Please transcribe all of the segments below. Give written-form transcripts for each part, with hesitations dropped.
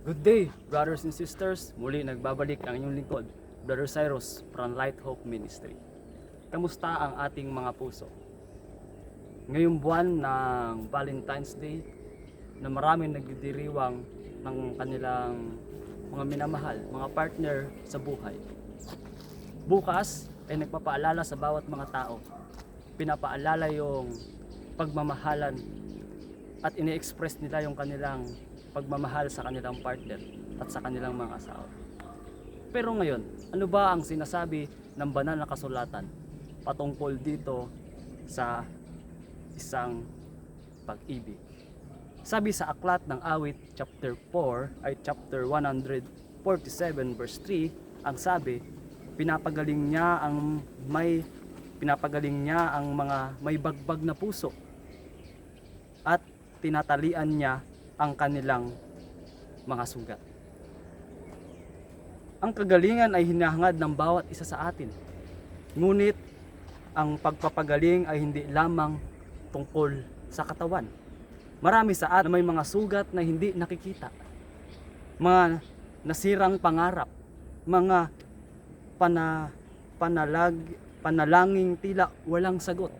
Good day, brothers and sisters. Muli nagbabalik ang inyong lingkod, Brother Cyrus from Light Hope Ministry. Kamusta ang ating mga puso? Ngayong buwan ng Valentine's Day na maraming nagdidiriwang ng kanilang mga minamahal, mga partner sa buhay. Bukas ay nagpapaalala sa bawat mga tao. Pinapaalala yung pagmamahalan at ini-express nila yung kanilang pagmamahal sa kanilang partner at sa kanilang mga asawa. Pero ngayon, ano ba ang sinasabi ng banal na kasulatan patungkol dito sa isang pag-ibig? Sabi sa Aklat ng Awit chapter 4 ay chapter 147 verse 3, ang sabi, pinapagaling niya ang mga may bagbag na puso at tinatalian niya ang kanilang mga sugat. Ang kagalingan ay hinahangad ng bawat isa sa atin. Ngunit ang pagpapagaling ay hindi lamang tungkol sa katawan. Marami sa atin may mga sugat na hindi nakikita. Mga nasirang pangarap, mga panalangin tila walang sagot.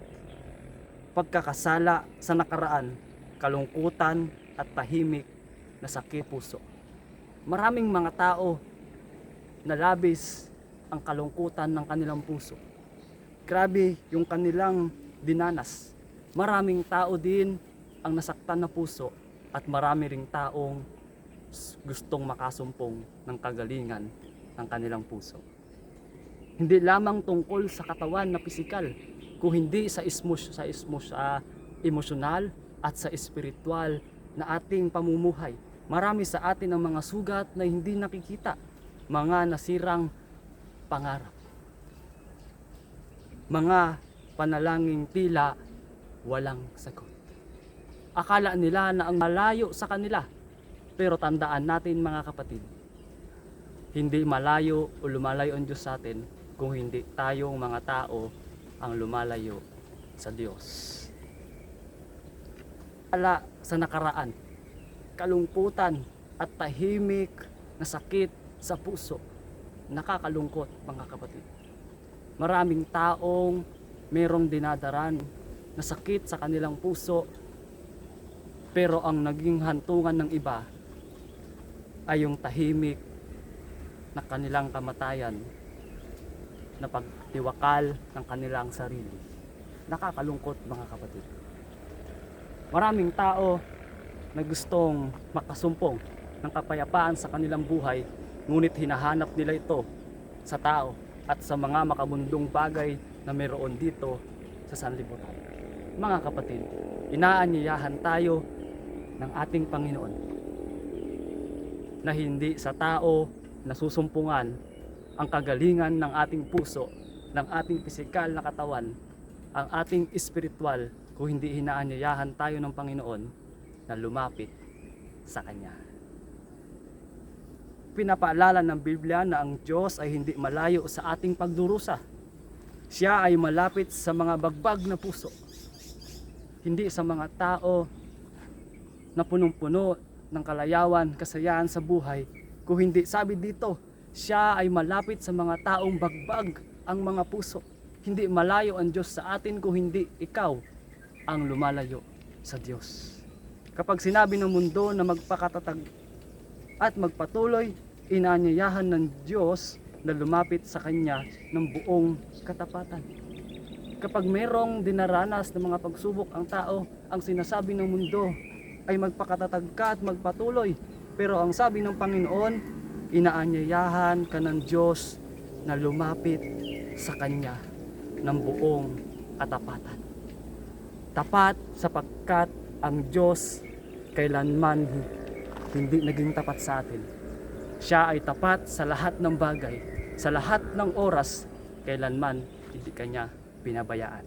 Pagkakasala sa nakaraan, kalungkutan at tahimik na sakit puso. Maraming mga tao na labis ang kalungkutan ng kanilang puso. Grabe yung kanilang dinanas. Maraming tao din ang nasaktan na puso at marami ring taong gustong makasumpong ng kagalingan ng kanilang puso. Hindi lamang tungkol sa katawan na pisikal, kung hindi sa emosyonal at sa espiritual na ating pamumuhay. Marami sa atin ang mga sugat na hindi nakikita, mga nasirang pangarap, mga panalangin tila walang sagot. Akala nila na ang malayo sa kanila, pero tandaan natin mga kapatid, hindi malayo o lumalayo ang Diyos sa atin kung hindi tayong mga tao ang lumalayo sa Diyos. Ala sa nakaraan, kalungkutan at tahimik na sakit sa puso, nakakalungkot mga kapatid. Maraming taong merong dinadaran na sakit sa kanilang puso, pero ang naging hantungan ng iba ay yung tahimik na kanilang kamatayan, na pagtiwakal ng kanilang sarili. Nakakalungkot mga kapatid. Maraming tao na gustong makasumpong ng kapayapaan sa kanilang buhay, ngunit hinahanap nila ito sa tao at sa mga makabundong bagay na meron dito sa sanlibutan. Mga kapatid, inaanyayahan tayo ng ating Panginoon na hindi sa tao nasusumpungan ang kagalingan ng ating puso, ng ating pisikal na katawan, ang ating espiritual, kung hindi hinaanyayahan tayo ng Panginoon na lumapit sa Kanya. Pinapaalala ng Biblia na ang Diyos ay hindi malayo sa ating pagdurusa. Siya ay malapit sa mga bagbag na puso, hindi sa mga tao na punong-puno ng kalayawan, kasayahan sa buhay. Kung hindi, sabi dito, siya ay malapit sa mga taong bagbag ang mga puso. Hindi malayo ang Diyos sa atin kung hindi ikaw ang lumalayo sa Diyos. Kapag sinabi ng mundo na magpakatatag at magpatuloy, inaanyayahan ng Diyos na lumapit sa Kanya ng buong katapatan. Kapag merong dinaranas ng mga pagsubok ang tao, ang sinasabi ng mundo ay magpakatatag ka at magpatuloy. Pero ang sabi ng Panginoon, inaanyayahan ka ng Diyos na lumapit sa Kanya ng buong katapatan. Tapat sapagkat ang Diyos kailanman hindi naging tapat sa atin. Siya ay tapat sa lahat ng bagay, sa lahat ng oras, kailanman hindi Kanya pinabayaan.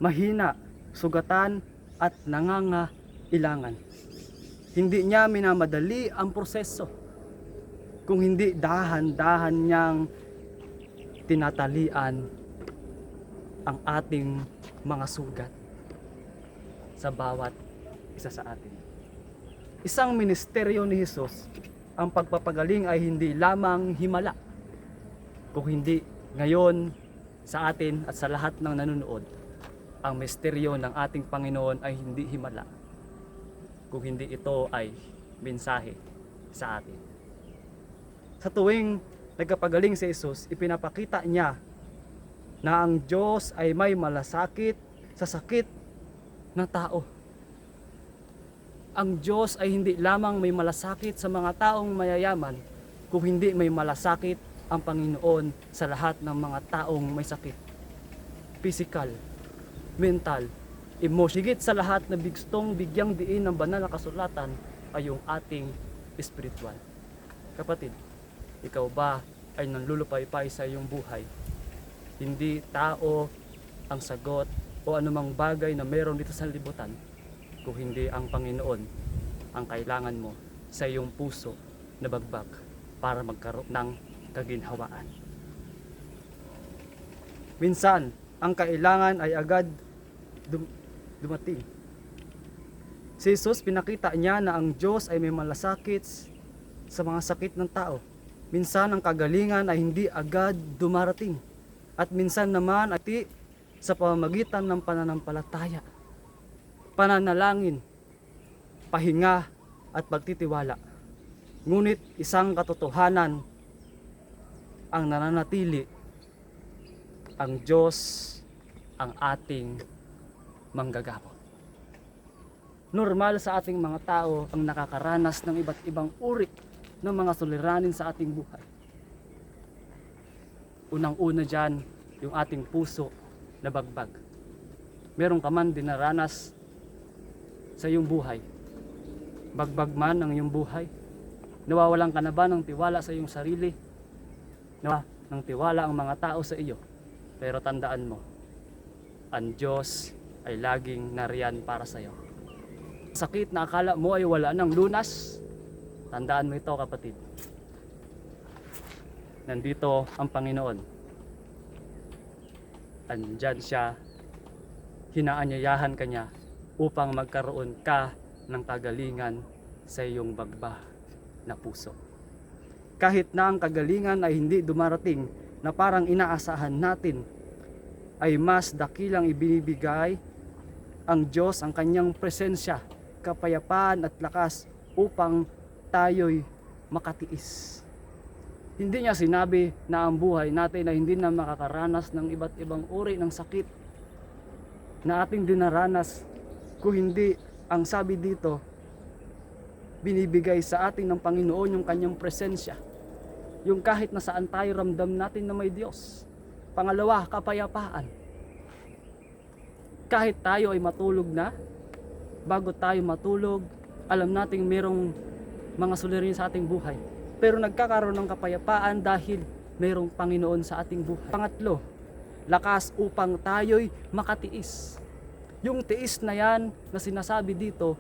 Mahina, sugatan at nangangailangan. Hindi Niya minamadali ang proseso. Kung hindi dahan-dahan Niyang tinatalian ang ating mga sugat sa bawat isa sa atin. isang ministeryo ni Jesus, ang pagpapagaling ay hindi lamang himala, kung hindi ngayon sa atin at sa lahat ng nanonood, ang misteryo ng ating Panginoon ay hindi himala, kung hindi ito ay mensahe sa atin. Sa tuwing nagkapagaling si Jesus, ipinapakita niya na ang Diyos ay may malasakit sa sakit ng tao. Ang Diyos ay hindi lamang may malasakit sa mga taong mayayaman, kung hindi may malasakit ang Panginoon sa lahat ng mga taong may sakit. Physical, mental, emotional. Higit sa lahat na gustong bigyang diin ng banal na kasulatan ay yung ating spiritual. Kapatid, ikaw ba ay nanlulupaypay sa iyong buhay? Hindi tao ang sagot o anumang bagay na meron dito sa libutan, kung hindi ang Panginoon ang kailangan mo sa iyong puso na bagbag para magkaroon ng kaginhawaan. Minsan, ang kailangan ay agad dumating. Si Jesus, pinakita niya na ang Diyos ay may malasakit sa mga sakit ng tao. Minsan, ang kagalingan ay hindi agad dumarating. At minsan naman ay sa pamamagitan ng pananampalataya, pananalangin, pahinga at pagtitiwala. Ngunit isang katotohanan ang nananatili: ang Diyos ang ating manggagamot. Normal sa ating mga tao ang nakakaranas ng iba't ibang uri ng mga suliranin sa ating buhay. Unang-una dyan, yung ating puso na bagbag. Meron ka man dinaranas sa iyong buhay. Bagbag man ang iyong buhay. Nawawalan ka na ba ng tiwala sa iyong sarili? Ng tiwala ang mga tao sa iyo. Pero tandaan mo, ang Diyos ay laging nariyan para sa iyo. Sakit na akala mo ay wala ng lunas, tandaan mo ito, kapatid. Nandito ang Panginoon. Andyan siya, hinaanyayahan ka niya upang magkaroon ka ng kagalingan sa iyong bagba na puso. Kahit na ang kagalingan ay hindi dumarating na parang inaasahan natin, ay mas dakilang ibinibigay ang Diyos ang kanyang presensya, kapayapaan at lakas upang tayo'y makatiis. Hindi niya sinabi na ang buhay natin ay hindi na makakaranas ng iba't ibang uri ng sakit na ating dinaranas, kung hindi ang sabi dito, binibigay sa atin ng Panginoon yung kanyang presensya. Yung kahit na saan tayo, ramdam natin na may Diyos. Pangalawa, kapayapaan. Kahit tayo ay matulog na, bago tayo matulog, alam nating merong mga suliranin sa ating buhay. Pero nagkakaroon ng kapayapaan dahil mayroong Panginoon sa ating buhay. Pangatlo, lakas upang tayo'y makatiis. Yung tiis na yan na sinasabi dito,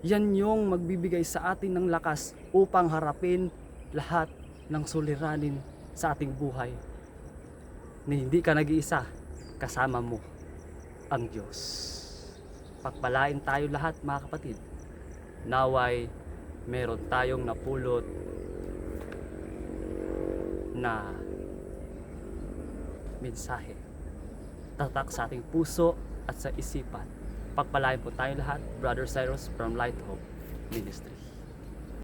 yan yung magbibigay sa atin ng lakas upang harapin lahat ng suliranin sa ating buhay. Na hindi ka nag-iisa, kasama mo ang Diyos. Pagpalain tayo lahat, mga kapatid. Naway meron tayong napulot na mensahe, tatak sa ating puso at sa isipan. Pagpalain po tayo lahat. Brother Cyrus from Light Hope Ministry.